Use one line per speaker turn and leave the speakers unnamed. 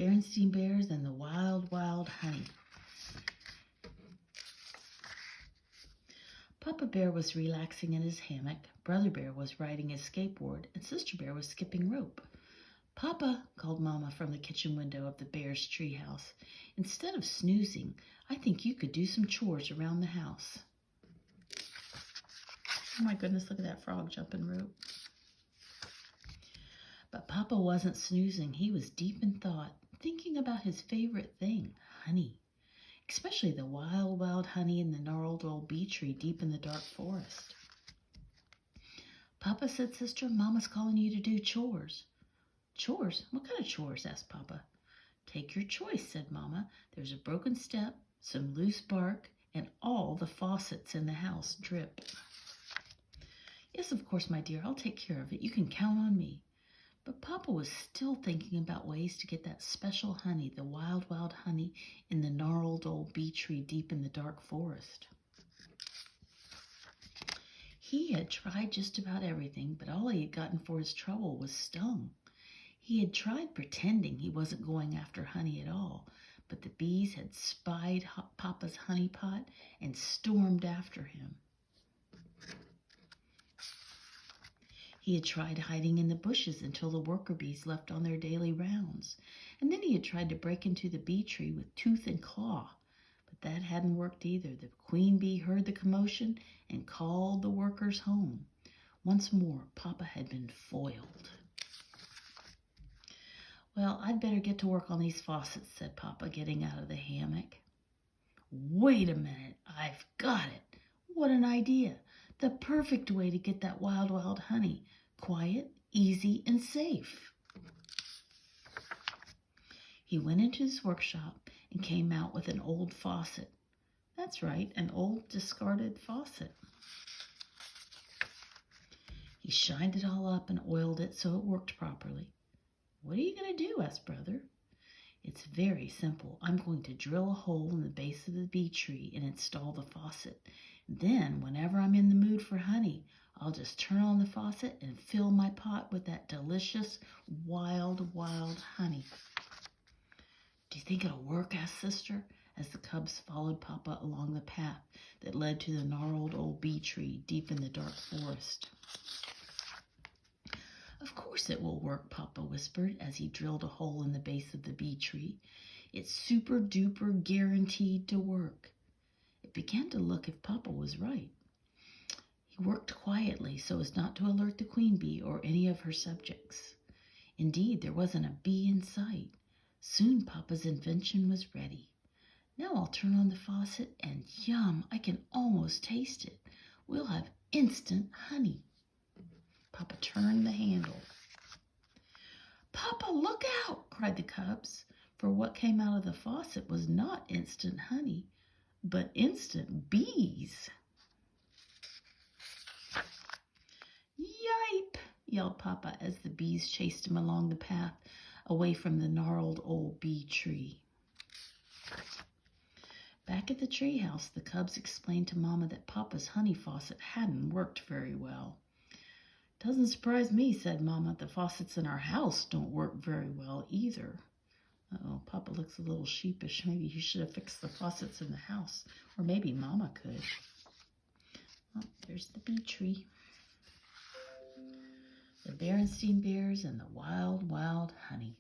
Berenstain Bears and the Wild, Wild Honey. Papa Bear was relaxing in his hammock, Brother Bear was riding his skateboard, and Sister Bear was skipping rope. "Papa," called Mama from the kitchen window of the bear's treehouse, "instead of snoozing, I think you could do some chores around the house." Oh my goodness, look at that frog jumping rope. But Papa wasn't snoozing. He was deep in thought, thinking about his favorite thing, honey. Especially the wild, wild honey in the gnarled old bee tree deep in the dark forest. "Papa," said Sister, "Mama's calling you to do chores." "Chores? What kind of chores?" asked Papa. "Take your choice," said Mama. "There's a broken step, some loose bark, and all the faucets in the house drip." "Yes, of course, my dear. I'll take care of it. You can count on me." But Papa was still thinking about ways to get that special honey, the wild, wild honey in the gnarled old bee tree deep in the dark forest. He had tried just about everything, but all he had gotten for his trouble was stung. He had tried pretending he wasn't going after honey at all, but the bees had spied Papa's honey pot and stormed after him. He had tried hiding in the bushes until the worker bees left on their daily rounds, and then he had tried to break into the bee tree with tooth and claw, but that hadn't worked either. The queen bee heard the commotion and called the workers home. Once more, Papa had been foiled. "Well, I'd better get to work on these faucets," said Papa, getting out of the hammock. "Wait a minute, I've got it. What an idea. The perfect way to get that wild, wild honey. Quiet, easy, and safe." He went into his workshop and came out with an old faucet. That's right, an old discarded faucet. He shined it all up and oiled it so it worked properly. "What are you going to do?" asked Brother. "It's very simple. I'm going to drill a hole in the base of the bee tree and install the faucet. Then, whenever I'm in the mood for honey, I'll just turn on the faucet and fill my pot with that delicious, wild, wild honey." "Do you think it'll work?" asked Sister, as the cubs followed Papa along the path that led to the gnarled old bee tree deep in the dark forest. "Of course it will work," Papa whispered as he drilled a hole in the base of the bee tree. "It's super duper guaranteed to work." It began to look as if Papa was right. He worked quietly so as not to alert the queen bee or any of her subjects. Indeed, there wasn't a bee in sight. Soon Papa's invention was ready. "Now I'll turn on the faucet and yum, I can almost taste it. We'll have instant honey." Papa turned the handle. "Papa, look out!" cried the cubs, for what came out of the faucet was not instant honey, but instant bees. "Yipe!" yelled Papa as the bees chased him along the path away from the gnarled old bee tree. Back at the treehouse, the cubs explained to Mama that Papa's honey faucet hadn't worked very well. "Doesn't surprise me," said Mama. "The faucets in our house don't work very well either." Uh-oh, Papa looks a little sheepish. Maybe he should have fixed the faucets in the house. Or maybe Mama could. Oh, there's the bee tree. The Berenstain Bears and the Wild, Wild Honey.